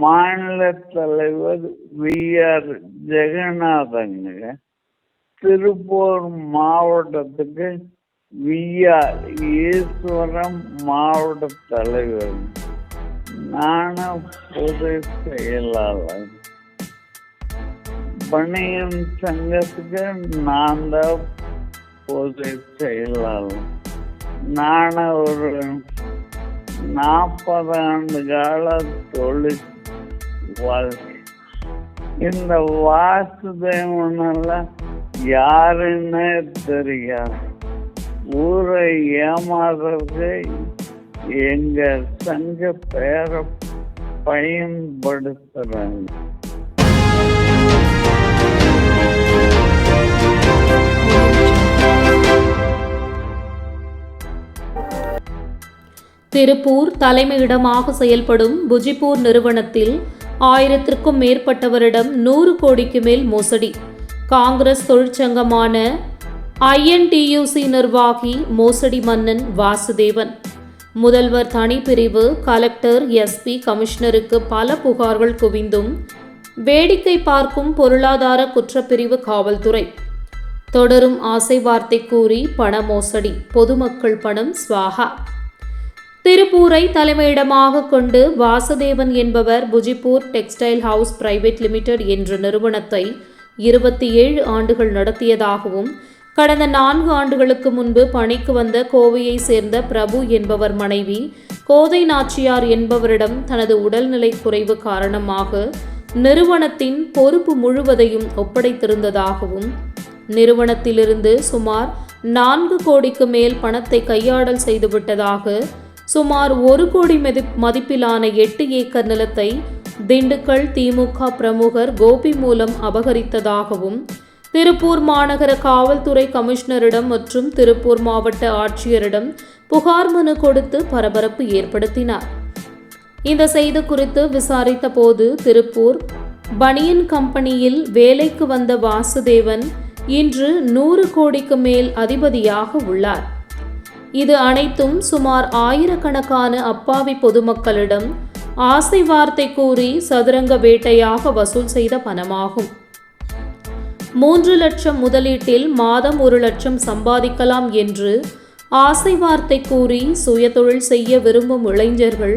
மாநில தலைவர் வி.ஆர். ஜெகநாதங்க, திருப்பூர் மாவட்டத்துக்கு வி.ஆர். ஈஸ்வரம் மாவட்ட தலைவர், நானும் பொது செயலாளர். பணியன் சங்கத்துக்கு நான் தான் பொது செயலாளர். நான் ஒரு 40 ஆண்டு கால தொழில் வாழ்க்கை. இந்த வாசுதேவனெல்லாம் யாருன்னே தெரியாது. ஊரை ஏமாறுறது எங்க சங்க பேரை பயன்படுத்துறாங்க. திருப்பூர் தலைமையிடமாக செயல்படும் புஜிப்பூர் நிறுவனத்தில் 1000க்கும் மேற்பட்டவரிடம் 100 கோடிக்கு மேல் மோசடி. காங்கிரஸ் தொழிற்சங்கமான INTUC நிர்வாகி மோசடி மன்னன் வாசுதேவன். முதல்வர் தனிப்பிரிவு, கலெக்டர், SP, கமிஷனருக்கு பல புகார்கள் குவிந்தும் வேடிக்கை பார்க்கும் பொருளாதார குற்றப்பிரிவு காவல்துறை. தொடரும் ஆசை வார்த்தை கூறி பண மோசடி, பொதுமக்கள் பணம் ஸ்வாஹா. திருப்பூரை தலைமையிடமாக கொண்டு வாசுதேவன் என்பவர் புஜிப்பூர் டெக்ஸ்டைல் ஹவுஸ் பிரைவேட் லிமிடெட் என்ற நிறுவனத்தை 27 ஆண்டுகள் நடத்தியதாகவும், கடந்த 4 ஆண்டுகளுக்கு முன்பு பணிக்கு வந்த கோவையை சேர்ந்த பிரபு என்பவர் மனைவி கோதை நாச்சியார் என்பவரிடம் தனது உடல்நிலை குறைவு காரணமாக நிறுவனத்தின் பொறுப்பு முழுவதையும் ஒப்படைத்திருந்ததாகவும், நிறுவனத்திலிருந்து சுமார் 4 கோடிக்கு மேல் பணத்தை கையாடல் செய்துவிட்டதாக, சுமார் 1 கோடி மதிப்பிலான 8 ஏக்கர் நிலத்தை திண்டுக்கல் திமுக பிரமுகர் கோபி மூலம் அபகரித்ததாகவும் திருப்பூர் மாநகர காவல்துறை கமிஷனரிடம் மற்றும் திருப்பூர் மாவட்ட ஆட்சியரிடம் புகார் மனு கொடுத்து பரபரப்பு ஏற்படுத்தினார். இந்த செய்தி குறித்து விசாரித்த போது திருப்பூர் பனியன் கம்பெனியில் வேலைக்கு வந்த வாசுதேவன் இன்று 100 கோடிக்கு மேல் அதிபதியாக உள்ளார். இது அனைத்தும் சுமார் 1000கணக்கான அப்பாவி பொதுமக்களிடம் ஆசை வார்த்தை கூறி சதுரங்க வேட்டையாக வசூல் செய்த பணமாகும். 3 லட்சம் முதலீட்டில் மாதம் 1 லட்சம் சம்பாதிக்கலாம் என்று ஆசை வார்த்தை கூறி சுயதொழில் செய்ய விரும்பும் இளைஞர்கள்,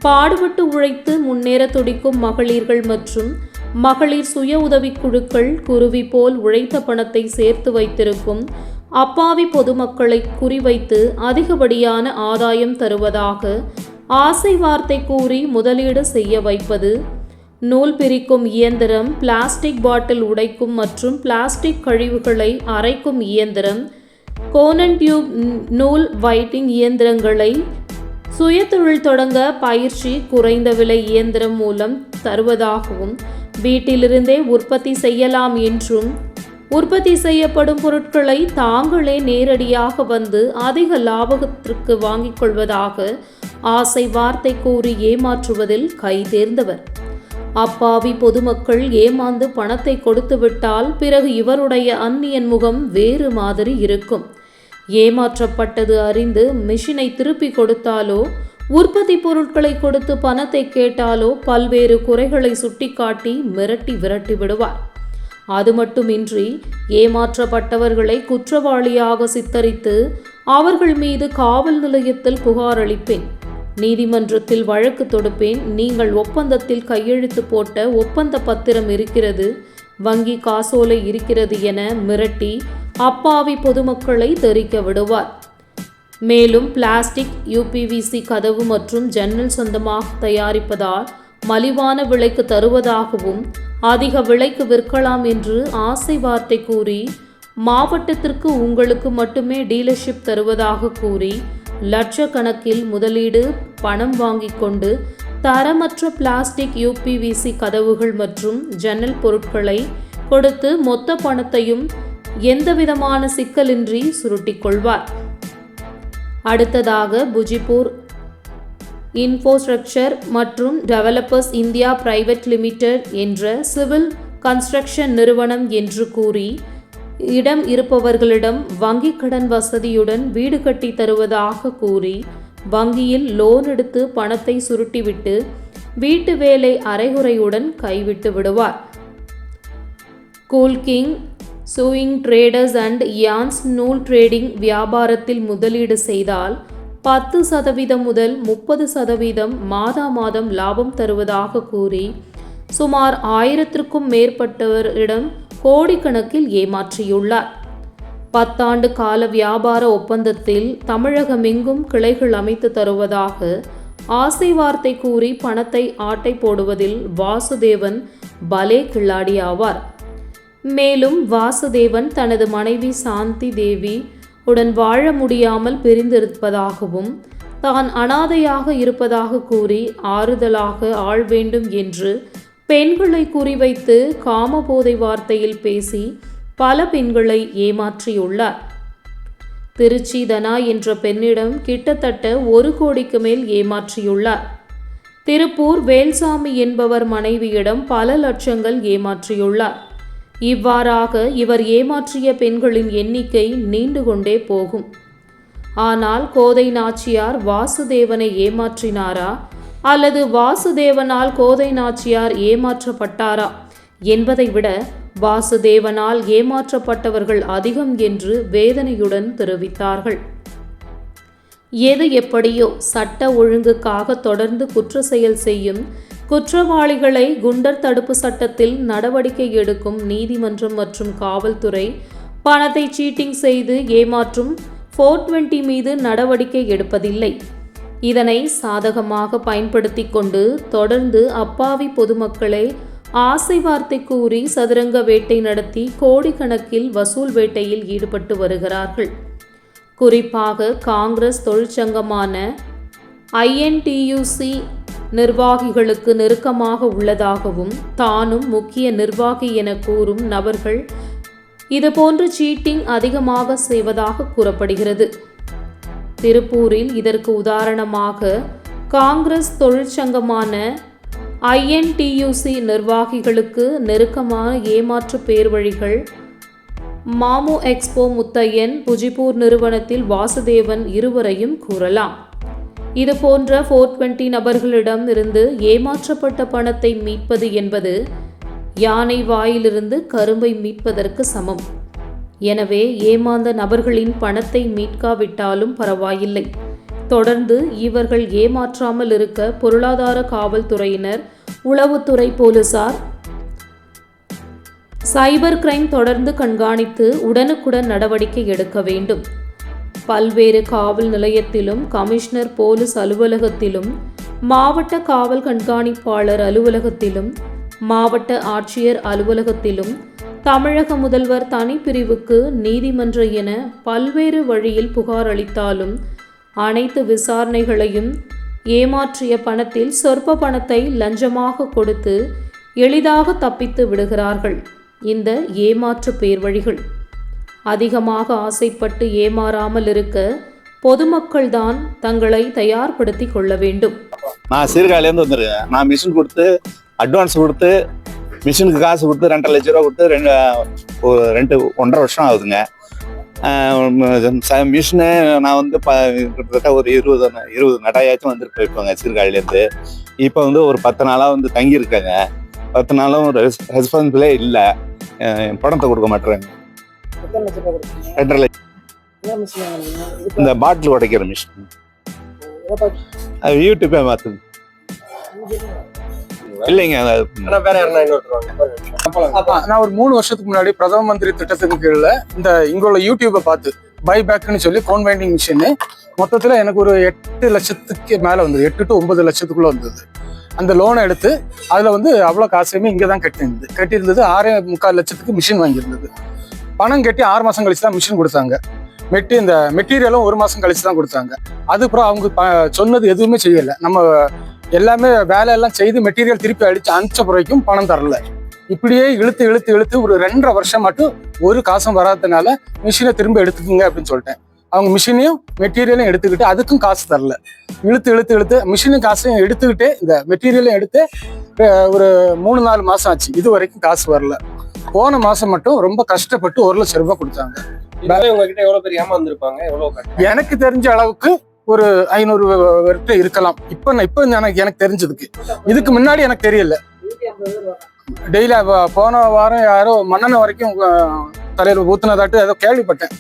பாடுபட்டு உழைத்து முன்னேற துடிக்கும் மகளிர்கள் மற்றும் மகளிர் சுய உதவிக்குழுக்கள் குருவி போல் உழைத்த பணத்தை சேர்த்து வைத்திருக்கும் அப்பாவி பொதுமக்களை குறிவைத்து அதிகப்படியான ஆதாயம் தருவதாக ஆசை வார்த்தை கூறி முதலீடு செய்ய வைப்பது, நூல் பிரிக்கும் இயந்திரம், பிளாஸ்டிக் பாட்டில் உடைக்கும் மற்றும் பிளாஸ்டிக் கழிவுகளை அரைக்கும் இயந்திரம், கோனன் டியூப் நூல் வைட்டிங் இயந்திரங்களை சுயதொழில் தொடங்க பயிற்சி குறைந்த விலை இயந்திரம் மூலம் தருவதாகவும், வீட்டிலிருந்தே உற்பத்தி செய்யலாம் என்றும், உற்பத்தி செய்யப்படும் பொருட்களை தாங்களே நேரடியாக வந்து அதிக லாபத்திற்கு வாங்கிக் கொள்வதாக ஆசை வார்த்தை கூறி ஏமாற்றுவதில் கை தேர்ந்தவர். அப்பாவி பொதுமக்கள் ஏமாந்து பணத்தை கொடுத்துவிட்டால் பிறகு இவருடைய அந்நியன் முகம் வேறு மாதிரி இருக்கும். ஏமாற்றப்பட்டது அறிந்து மிஷினை திருப்பி கொடுத்தாலோ, உற்பத்தி பொருட்களை கொடுத்து பணத்தை கேட்டாலோ பல்வேறு குறைகளை சுட்டிக்காட்டி விரட்டி விடுவார். அது மட்டுமின்றி ஏமாற்றப்பட்டவர்களை குற்றவாளியாக சித்தரித்து அவர்கள் மீது காவல் நிலையத்தில் புகார் அளிப்பேன், நீதிமன்றத்தில் வழக்கு தொடுப்பேன், நீங்கள் ஒப்பந்தத்தில் கையெழுத்து போட்ட ஒப்பந்த பத்திரம் இருக்கிறது, வங்கி காசோலை இருக்கிறது என மிரட்டி அப்பாவி பொதுமக்களை தெரிக்க விடுவார். மேலும் பிளாஸ்டிக், UPVC கதவு மற்றும் ஜன்னல் சொந்தமாக தயாரிப்பதால் மலிவான விலைக்கு தருவதாகவும், அதிக விலைக்கு விற்கலாம் என்று ஆசை வார்த்தை கூறி மாவட்டத்திற்கு உங்களுக்கு மட்டுமே டீலர்ஷிப் தருவதாக கூறி லட்சக்கணக்கில் முதலீடு பணம் வாங்கிக் கொண்டு தரமற்ற பிளாஸ்டிக், UPVC கதவுகள் மற்றும் ஜன்னல் பொருட்களை கொடுத்து மொத்த பணத்தையும் எந்தவிதமான சிக்கலின்றி சுருட்டிக் கொள்வார். அடுத்ததாக புஜிப்பூர் இன்ஃப்ராஸ்ட்ரக்சர் மற்றும் டெவலப்பர்ஸ் இந்தியா பிரைவேட் லிமிடெட் என்ற சிவில் கன்ஸ்ட்ரக்ஷன் நிறுவனம் என்று கூறி இடம் இருப்பவர்களிடம் வங்கி கடன் வசதியுடன் வீடு கட்டி தருவதாக கூறி வங்கியில் லோன் எடுத்து பணத்தை சுருட்டிவிட்டு வீட்டு வேலை அரைகுறையுடன் கைவிட்டு விடுவார். Cool king chewing traders and yarns நூல் ட்ரேடிங் வியாபாரத்தில் முதலீடு செய்தால் 10% முதல் 30% மாதா மாதம் லாபம் தருவதாக கூறி சுமார் 1000க்கும் மேற்பட்டவரிடம் கோடிக்கணக்கில் ஏமாற்றியுள்ளார். 10 ஆண்டு கால வியாபார ஒப்பந்தத்தில் தமிழகமெங்கும் கிளைகள் அமைத்து தருவதாக ஆசை வார்த்தை கூறி பணத்தை ஆட்டை போடுவதில் வாசுதேவன் பலே கில்லாடி ஆவார். மேலும் வாசுதேவன் தனது மனைவி சாந்தி தேவி உடன் வாழ முடியாமல் பிரிந்திருப்பதாகவும் தான் அனாதையாக இருப்பதாக கூறி ஆறுதலாக ஆள் வேண்டும் என்று பெண்களை குறிவைத்து காமபோதை வார்த்தையில் பேசி பல பெண்களை ஏமாற்றியுள்ளார். திருச்சி தனா என்ற பெண்ணிடம் கிட்டத்தட்ட 1 கோடிக்கு மேல் ஏமாற்றியுள்ளார். திருப்பூர் வேல்சாமி என்பவர் மனைவியிடம் பல லட்சங்கள் ஏமாற்றியுள்ளார். இவ்வாறாக இவர் ஏமாற்றிய பெண்களின் எண்ணிக்கை நீண்டு கொண்டே போகும். ஆனால் கோதை நாச்சியார் வாசுதேவனை ஏமாற்றினாரா அல்லது வாசுதேவனால் கோதை நாச்சியார் ஏமாற்றப்பட்டாரா என்பதை விட வாசுதேவனால் ஏமாற்றப்பட்டவர்கள் அதிகம் என்று வேதனையுடன் தெரிவித்தார்கள். எது எப்படியோ சட்ட ஒழுங்குக்காக தொடர்ந்து குற்ற செயல் செய்யும் குற்றவாளிகளை குண்டர் தடுப்பு சட்டத்தில் நடவடிக்கை எடுக்கும் நீதிமன்றம் மற்றும் காவல்துறை பணத்தை சீட்டிங் செய்து ஏமாற்றும் 420 மீது நடவடிக்கை எடுப்பதில்லை. இதனை சாதகமாக பயன்படுத்தி கொண்டு தொடர்ந்து அப்பாவி பொதுமக்களை ஆசை வார்த்தை கூறி சதுரங்க வேட்டை நடத்தி கோடிக்கணக்கில் வசூல் வேட்டையில் ஈடுபட்டு வருகிறார்கள். குறிப்பாக காங்கிரஸ் தொழிற்சங்கமான INTUC நிர்வாகிகளுக்கு நெருக்கமாக உள்ளதாகவும் தானும் முக்கிய நிர்வாகி என கூறும் நபர்கள் இதுபோன்று சீட்டிங் அதிகமாக செய்வதாக கூறப்படுகிறது. திருப்பூரில் இதற்கு உதாரணமாக காங்கிரஸ் தொழிற்சங்கமான INTUC நிர்வாகிகளுக்கு நெருக்கமான ஏமாற்று பேர்வழிகள் மாமு எக்ஸ்போ முத்தையன், புஜிபூர் நிறுவனத்தில் வாசுதேவன் இருவரையும் கூறலாம். இதுபோன்ற 420 நபர்களிடம் இருந்து ஏமாற்றப்பட்ட பணத்தை மீட்பது என்பது யானை வாயிலிருந்து கரும்பை மீட்பதற்கு சமம். எனவே ஏமாந்த நபர்களின் பணத்தை மீட்காவிட்டாலும் பரவாயில்லை. தொடர்ந்து இவர்கள் ஏமாற்றாமல் இருக்க பொருளாதார காவல்துறையினர், உளவுத்துறை போலீசார், சைபர் கிரைம் தொடர்ந்து கண்காணித்து உடனுக்குடன் நடவடிக்கை எடுக்க வேண்டும். பல்வேறு காவல் நிலையத்திலும், கமிஷனர் போலீஸ் அலுவலகத்திலும், மாவட்ட காவல் கண்காணிப்பாளர் அலுவலகத்திலும், மாவட்ட ஆட்சியர் அலுவலகத்திலும், தமிழக முதல்வர் தனிப்பிரிவுக்கு, நீதிமன்ற என பல்வேறு வழியில் புகார் அளித்தாலும் அனைத்து விசாரணைகளையும் ஏமாற்றிய பணத்தில் சொற்ப பணத்தை லஞ்சமாக கொடுத்து எளிதாக தப்பித்து விடுகிறார்கள் இந்த ஏமாற்று பேர்வழிகள். அதிகமாக ஆசைப்பட்டு ஏமாறாமல் இருக்க பொதுமக்கள் தான் தங்களை தயார்படுத்தி கொள்ள வேண்டும். நான் சீர்காழிலேருந்து வந்துருக்கேன். நான் மிஷின் கொடுத்து அட்வான்ஸ் கொடுத்து மிஷினுக்கு காசு கொடுத்து 2.5 லட்ச ரூபா கொடுத்து 1.5 வருஷம் ஆகுதுங்க. மிஷினு நான் வந்து கிட்டத்தட்ட ஒரு 20 நடையாச்சும் வந்துட்டு போயிருப்பாங்க சீர்காழிலேருந்து. இப்போ வந்து ஒரு 10 நாளாக வந்து தங்கியிருக்காங்க. 10 நாளும் ஒரு ரெஸ்பான்சிபிளே இல்லை. பணத்தை கொடுக்க மாட்டேறாங்க. 2.5 லட்சம். இந்த பாட்டில் உடைக்கிற மிஷின் யூடியூப்பே மாற்றுது இல்லைங்க. நான் ஒரு 3 வருஷத்துக்கு முன்னாடி பிரதம மந்திரி திட்டத்துக்கு கீழே இந்த இங்குள்ள யூடியூப்பை பார்த்து பைபேக்னு சொல்லி கோன் வைண்டிங் மிஷின் மொத்தத்தில் எனக்கு ஒரு 8 லட்சத்துக்கு மேலே வந்தது. 8 to 9 லட்சத்துக்குள்ள வந்தது. அந்த லோனை எடுத்து அதில் வந்து அவ்வளோ காசுமே இங்கே தான் கட்டியிருந்தது. 6.25 லட்சத்துக்கு மிஷின் வாங்கியிருந்தது. பணம் கட்டி 6 மாதம் கழிச்சு தான் மிஷின் கொடுத்தாங்க. இந்த மெட்டீரியலும் 1 மாதம் கழிச்சு தான் கொடுத்தாங்க. அதுக்கப்புறம் அவங்க சொன்னது எதுவுமே செய்யலை. நம்ம எல்லாமே வேலையெல்லாம் செய்து மெட்டீரியல் திருப்பி அனுப்பிச்ச பிறகும் பணம் தரல. இப்படியே இழுத்து ஒரு 2.5 வருஷம் மட்டும் ஒரு காசும் வராதனால மிஷினை திரும்ப எடுத்துக்கோங்க அப்படின்னு சொல்லிட்டேன். அவங்க மிஷினையும் மெட்டீரியலையும் எடுத்துக்கிட்டு அதுக்கும் காசு தரல. இழுத்து மிஷினும் காசையும் எடுத்துக்கிட்டே இந்த மெட்டீரியலையும் எடுத்து ஒரு 3-4 மாசம் ஆச்சு. இது வரைக்கும் காசு வரல. போன மாசம் மட்டும் ரொம்ப கஷ்டப்பட்டு 1 லட்சம் ரூபாய் கொடுத்தாங்க. உங்ககிட்ட எவ்வளவு பேர் ஏமாந்துருப்பாங்க? எனக்கு தெரிஞ்ச அளவுக்கு ஒரு 500 பேர்கிட்ட இருக்கலாம். இப்போ எனக்கு தெரிஞ்சதுக்கு. இதுக்கு முன்னாடி எனக்கு தெரியல. டெய்லி போன வாரம் யாரோ மண்ணெண்ணெய் வரைக்கும் தலையில ஊத்துனதாட்டு ஏதோ கேள்விப்பட்டேன்.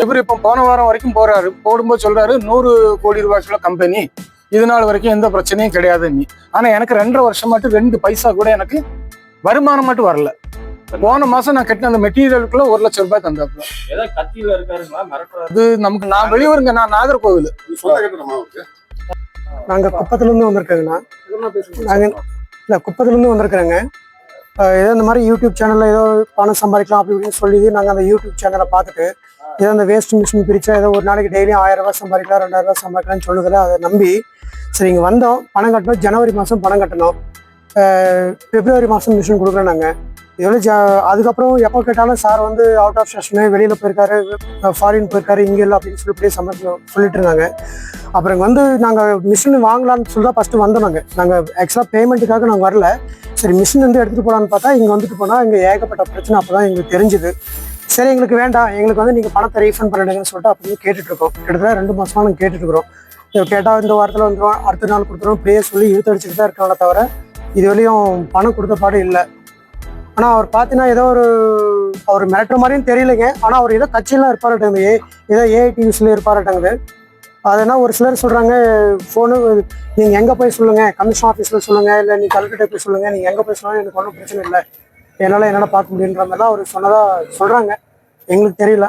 இவர் இப்போ போன வாரம் வரைக்கும் போறாரு. போடும்போது சொல்றாரு 100 கோடி ரூபாய்க்குள்ள கம்பெனி, இது நாள் வரைக்கும் எந்த பிரச்சனையும் கிடையாதுன்னு. ஆனா எனக்கு 2.5 வருஷம் மட்டும் 2 பைசா கூட எனக்கு வருமானம் மட்டும் வரல. போன மாசம் நான் கட்டின அந்த மெட்டீரியலுக்குள்ள 1 லட்சம் ரூபாய் தந்தாப்புல. அது நமக்கு, நான் வெளியூருங்க, நான் நாகர்கோவில். நாங்க குப்பத்துல இருந்து வந்திருக்கோங்கண்ணா. நாங்க இல்ல குப்பத்துல இருந்து வந்திருக்கிறேங்க. ஏதோ இந்த மாதிரி யூடியூப் சேனல்ல ஏதோ பணம் சம்பாதிக்கலாம் அப்படி இப்படின்னு சொல்லி நாங்கள் அந்த யூடியூப் சேனலை பார்த்துட்டு ஏதோ அந்த வேஸ்ட் மிஷின் பிரிச்சா ஏதோ ஒரு நாளைக்கு டெய்லியும் 1000 ரூபாய் சம்பாதிக்கலாம் 2000 ரூபாய் சம்பாதிக்கலாம்னு சொல்லுதில்ல, அதை நம்பி சரி இங்கே வந்தோம். பணம் கட்டணும். ஜனவரி மாதம் பணம் கட்டணும். பிப்ரவரி மாதம் மிஷின் கொடுக்குறோம் நாங்கள். இதோட அதுக்கப்புறம் எப்போ கேட்டாலும் சார் வந்து அவுட் ஆஃப் ஸ்டேஷனு, வெளியில் போயிருக்காரு, ஃபாரின் போயிருக்காரு, இங்கே இல்லை அப்படின்னு சொல்லி சொல்லிட்டு இருந்தாங்க. அப்புறம் வந்து நாங்கள் மிஷின் வாங்கலான்னு சொல்லி தான் ஃபஸ்ட்டு வந்தோம். நாங்கள் ஆக்சுவலாக பேமெண்ட்டுக்காக நாங்கள் வரல. சரி மிஷின் வந்து எடுத்துகிட்டு போகலான்னு பார்த்தா இங்கே வந்துட்டு போனால் இங்கே ஏகப்பட்ட பிரச்சனை அப்போ தான் எங்களுக்கு தெரிஞ்சுது. சரி எங்களுக்கு வேண்டாம், எங்களுக்கு வந்து நீங்கள் பணத்தை ரீஃபண்ட் பண்ணிடுங்கன்னு சொல்லிட்டு அப்படியே கேட்டுட்ருக்கோம். கிட்டத்தட்ட 2 மாதமாக நாங்கள் கேட்டுட்ருக்குறோம். கேட்டால் இந்த வாரத்தில் வந்துடும், அடுத்த நாள் கொடுத்துருவோம், இப்படியே சொல்லி இழுத்தடிச்சுட்டு தான் இருக்காங்களே தவிர இது வரையும் பணம் கொடுத்த பாடு இல்லை. ஆனால் அவர் பார்த்தீங்கன்னா ஏதோ அவர் மிரட்டுற மாதிரியும் தெரியலைங்க. ஆனால் அவர் ஏதோ கட்சியெல்லாம் இருப்பார்ட்டாங்க, ஏதோ ஏஐடியூஸில் இருப்பார்ட்டாங்க. அதுனா ஒரு சிலர் சொல்கிறாங்க, ஃபோனு நீங்கள் எங்கே போய் சொல்லுங்கள், கமிஷன் ஆஃபீஸில் சொல்லுங்கள், இல்லை நீங்கள் கலெக்டர்கிட்ட போய் சொல்லுங்கள், நீங்கள் எங்கே போய் சொன்னாலும் எனக்கு ஒன்றும் பிரச்சனை இல்லை, என்னால் பார்க்க முடியுன்ற மாதிரிலாம் அவர் சொன்னதாக சொல்கிறாங்க. எங்களுக்கு தெரியல.